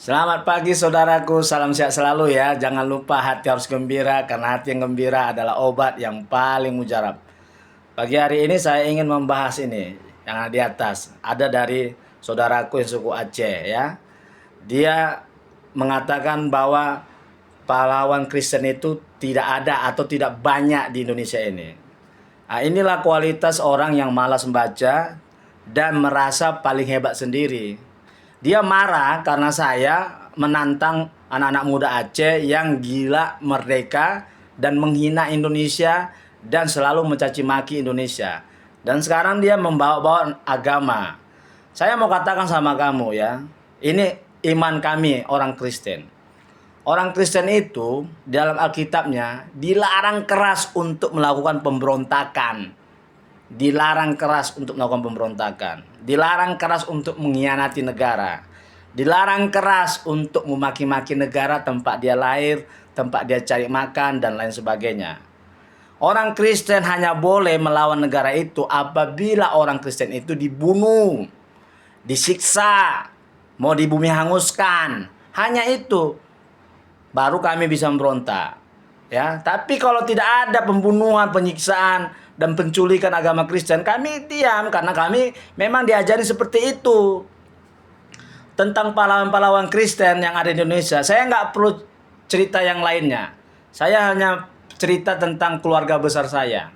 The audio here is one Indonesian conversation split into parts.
Selamat pagi saudaraku, salam sehat selalu ya. Jangan lupa hati harus gembira karena hati yang gembira adalah obat yang paling mujarab. Pagi hari ini saya ingin membahas ini yang ada di atas. Ada dari saudaraku yang suku Aceh ya. Dia mengatakan bahwa pahlawan Kristen itu tidak ada atau tidak banyak di Indonesia ini. Nah, inilah kualitas orang yang malas membaca dan merasa paling hebat sendiri. Dia marah karena saya menantang anak-anak muda Aceh yang gila merdeka dan menghina Indonesia dan selalu mencaci maki Indonesia. Dan sekarang dia membawa-bawa agama. Saya mau katakan sama kamu ya, ini iman kami orang Kristen. Orang Kristen itu dalam Alkitabnya dilarang keras untuk melakukan pemberontakan. Dilarang keras untuk melakukan pemberontakan. Dilarang keras untuk mengkhianati negara. Dilarang keras untuk memaki-maki negara tempat dia lahir, tempat dia cari makan, dan lain sebagainya. Orang Kristen hanya boleh melawan negara itu apabila orang Kristen itu dibunuh, disiksa, mau di bumi hanguskan. Hanya itu baru kami bisa memberontak. Ya, tapi kalau tidak ada pembunuhan, penyiksaan dan penculikan agama Kristen, kami diam karena kami memang diajari seperti itu. Tentang pahlawan-pahlawan Kristen yang ada di Indonesia, saya nggak perlu cerita yang lainnya. Saya hanya cerita tentang keluarga besar saya.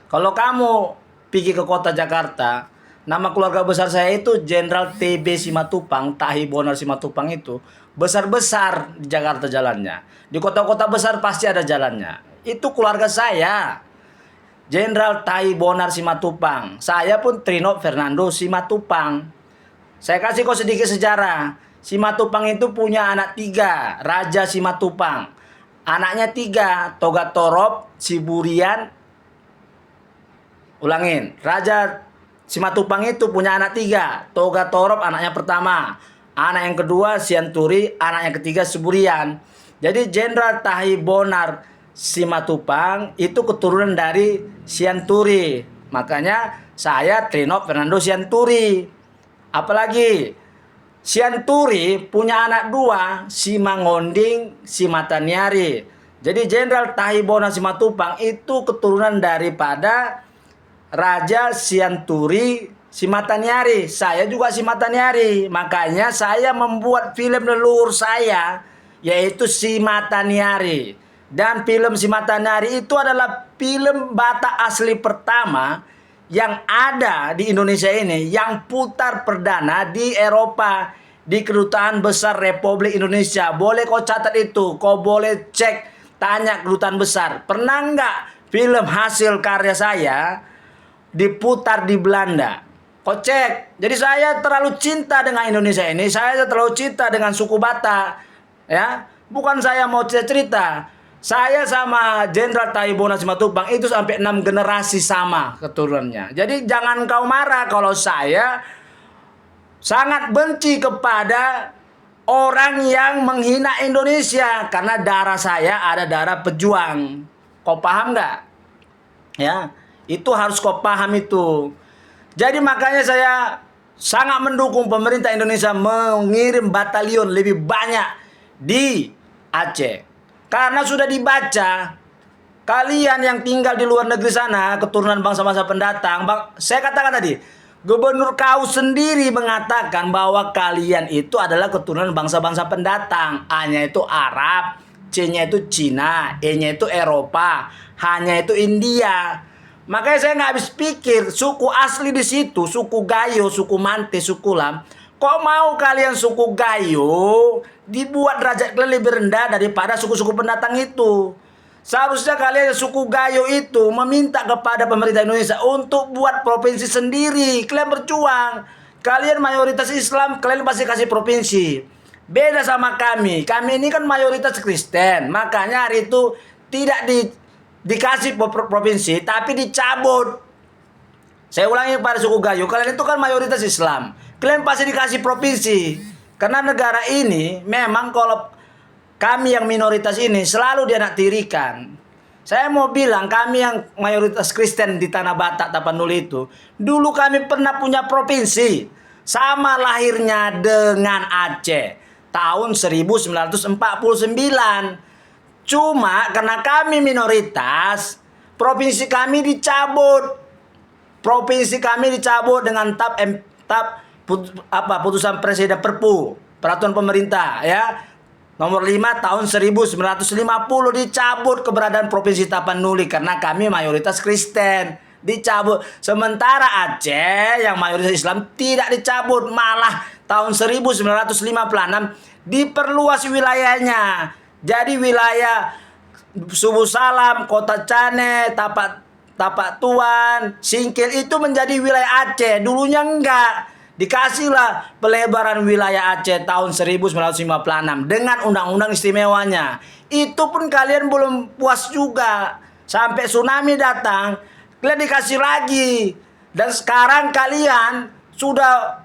Kalau kamu pergi ke kota Jakarta, nama keluarga besar saya itu Jenderal TB Simatupang, Tahi Bonar Simatupang itu besar-besar di Jakarta jalannya. Di kota-kota besar pasti ada jalannya. Itu keluarga saya. Jenderal Tahi Bonar Simatupang. Saya pun Trino Fernando Simatupang. Saya kasih kau sedikit sejarah. Simatupang itu punya anak 3, Raja Simatupang. Anaknya 3, Toga Torop, Siburian. Ulangin, Raja Simatupang itu punya anak 3, Toga Torop anaknya pertama, anak yang kedua Sianturi, anak yang ketiga Siburian. Jadi Jenderal Tahi Bonar Simatupang itu keturunan dari Sianturi. Makanya saya Trino Fernando Sianturi. Apalagi Sianturi punya anak 2, Simangonding, Simataniari. Jadi Jenderal Tahi Bonar Simatupang itu keturunan daripada Raja Sianturi Simataniari. Saya juga Simataniari. Makanya saya membuat film leluhur saya, yaitu Simataniari. Dan film Simataniari itu adalah film Batak asli pertama yang ada di Indonesia ini, yang putar perdana di Eropa, di Kedutaan Besar Republik Indonesia. Boleh kau catat itu, kau boleh cek, tanya Kedutaan Besar. Pernah nggak film hasil karya saya diputar di Belanda? Kocek. Jadi saya terlalu cinta dengan Indonesia ini. Saya terlalu cinta dengan suku Batak. Ya, bukan saya mau cerita. Saya sama Jenderal Tahi Bonar Simatupang itu sampai 6 generasi sama keturunannya. Jadi jangan kau marah kalau saya sangat benci kepada orang yang menghina Indonesia karena darah saya ada darah pejuang. Kau paham nggak? Ya, itu harus kau paham itu. Jadi makanya saya sangat mendukung pemerintah Indonesia mengirim batalion lebih banyak di Aceh. Karena sudah dibaca, kalian yang tinggal di luar negeri sana, keturunan bangsa-bangsa pendatang, saya katakan tadi, Gubernur kau sendiri mengatakan bahwa kalian itu adalah keturunan bangsa-bangsa pendatang. A-nya itu Arab, C-nya itu Cina, E-nya itu Eropa, H-nya itu India. Makanya saya nggak habis pikir, suku asli di situ, suku Gayo, suku Mante, suku Lam. Kok mau kalian suku Gayo dibuat derajat kalian lebih rendah daripada suku-suku pendatang itu? Seharusnya kalian suku Gayo itu meminta kepada pemerintah Indonesia untuk buat provinsi sendiri. Kalian berjuang. Kalian mayoritas Islam, kalian pasti kasih provinsi. Beda sama kami. Kami ini kan mayoritas Kristen. Makanya hari itu tidak dikasih provinsi, tapi dicabut. Saya ulangi pada suku Gayo, kalian itu kan mayoritas Islam. Kalian pasti dikasih provinsi. Karena negara ini memang kalau kami yang minoritas ini selalu dianaktirikan. Saya mau bilang kami yang mayoritas Kristen di Tanah Batak Tapanuli itu, dulu kami pernah punya provinsi. Sama lahirnya dengan Aceh. tahun 1949. Cuma karena kami minoritas, provinsi kami dicabut. Provinsi kami dicabut dengan putusan Presiden Perpu, peraturan pemerintah ya. Nomor 5 tahun 1950 dicabut keberadaan Provinsi Tapanuli karena kami mayoritas Kristen. Dicabut. Sementara Aceh yang mayoritas Islam tidak dicabut, malah tahun 1956 diperluas wilayahnya. Jadi wilayah Subuh Salam, Kota Cane, Tapak Tuan, Singkil itu menjadi wilayah Aceh. Dulunya enggak. Dikasihlah pelebaran wilayah Aceh tahun 1956 dengan undang-undang istimewanya. Itu pun kalian belum puas juga. Sampai tsunami datang, kalian dikasih lagi. Dan sekarang kalian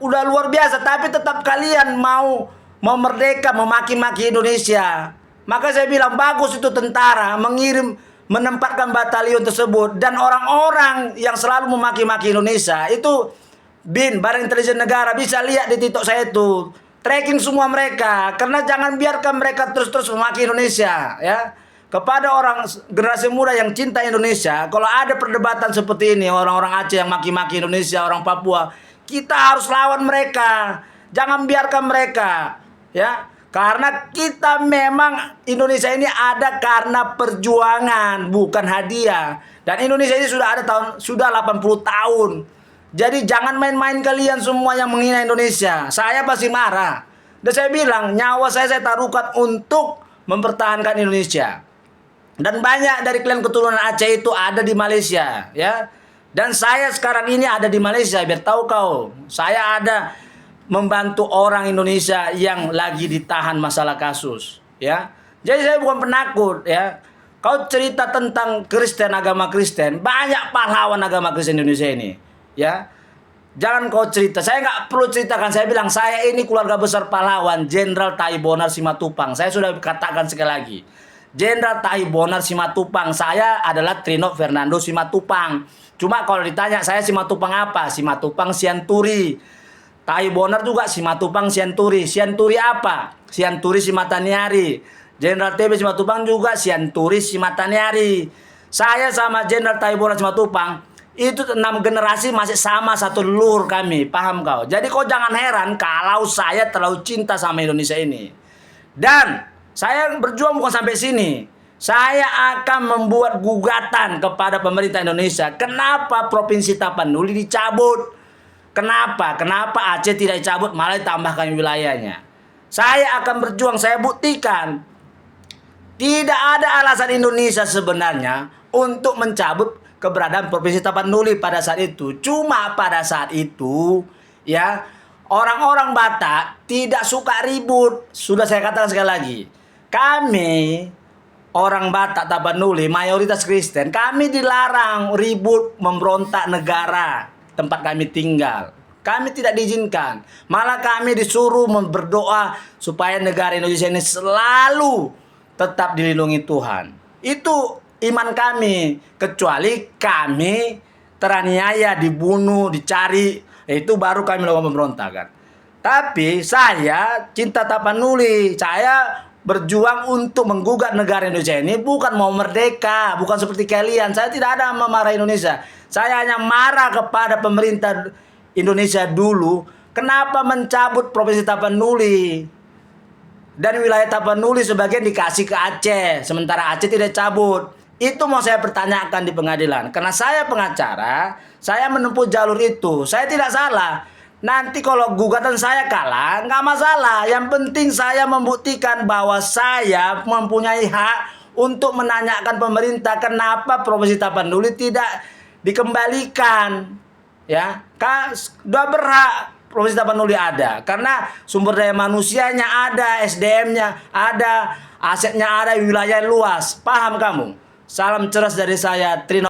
udah luar biasa, tapi tetap kalian mau merdeka, memaki-maki Indonesia. Maka saya bilang bagus itu tentara menempatkan batalion tersebut, dan orang-orang yang selalu memaki-maki Indonesia itu Badan Intelijen Negara bisa lihat di TikTok saya itu, tracking semua mereka, karena jangan biarkan mereka terus-terus memaki Indonesia ya. Kepada orang generasi muda yang cinta Indonesia, kalau ada perdebatan seperti ini, orang-orang Aceh yang maki-maki Indonesia, orang Papua, kita harus lawan mereka. Jangan biarkan mereka ya. Karena kita memang Indonesia ini ada karena perjuangan, bukan hadiah. Dan Indonesia ini sudah 80 tahun. Jadi jangan main-main kalian semua yang menghina Indonesia. Saya pasti marah. Dan saya bilang nyawa saya taruhkan untuk mempertahankan Indonesia. Dan banyak dari kalian keturunan Aceh itu ada di Malaysia ya. Dan saya sekarang ini ada di Malaysia, biar tahu kau. Saya ada membantu orang Indonesia yang lagi ditahan masalah kasus ya. Jadi saya bukan penakut ya. Kau cerita tentang Kristen, agama Kristen, banyak pahlawan agama Kristen Indonesia ini ya. Jangan kau cerita, saya nggak perlu ceritakan. Saya bilang saya ini keluarga besar pahlawan Jenderal Tahi Bonar Simatupang. Saya sudah katakan sekali lagi, Jenderal Tahi Bonar Simatupang. Saya adalah Trino Fernando Simatupang. Cuma kalau ditanya saya Simatupang apa? Simatupang Sianturi. Tahi Bonar juga Simatupang Sianturi. Sianturi apa? Sianturi Simataniari. Jenderal TB Simatupang juga Sianturi Simataniari. Saya sama Jenderal Tahi Bonar Simatupang itu 6 generasi masih sama satu leluhur kami. Paham kau? Jadi kau jangan heran kalau saya terlalu cinta sama Indonesia ini. Dan saya berjuang bukan sampai sini. Saya akan membuat gugatan kepada pemerintah Indonesia. Kenapa Provinsi Tapanuli dicabut? Kenapa Aceh tidak dicabut, malah ditambahkan wilayahnya? Saya akan berjuang, saya buktikan. Tidak ada alasan Indonesia sebenarnya untuk mencabut keberadaan Provinsi Tapanuli pada saat itu. Cuma pada saat itu ya, orang-orang Batak tidak suka ribut. Sudah saya katakan sekali lagi. Kami orang Batak Tapanuli mayoritas Kristen, kami dilarang ribut, memberontak negara tempat kami tinggal. Kami tidak diizinkan. Malah kami disuruh berdoa supaya negara Indonesia ini selalu tetap dilindungi Tuhan. Itu iman kami. Kecuali kami teraniaya, dibunuh, dicari, itu baru kami melakukan pemberontakan. Tapi saya cinta Tapanuli. Saya berjuang untuk menggugat negara Indonesia ini, bukan mau merdeka, bukan seperti kalian. Saya tidak ada memarah Indonesia. Saya hanya marah kepada pemerintah Indonesia dulu, kenapa mencabut Provinsi Tapanuli. Dan wilayah Tapanuli sebagian dikasih ke Aceh, sementara Aceh tidak cabut. Itu mau saya pertanyakan di pengadilan. Karena saya pengacara, saya menempuh jalur itu. Saya tidak salah. Nanti kalau gugatan saya kalah, nggak masalah. Yang penting saya membuktikan bahwa saya mempunyai hak untuk menanyakan pemerintah kenapa Provinsi Tapanuli tidak dikembalikan. Ya, sudah berhak Provinsi Tapanuli ada. Karena sumber daya manusianya ada, SDM-nya ada, asetnya ada, wilayah luas. Paham kamu? Salam cerdas dari saya, Trino.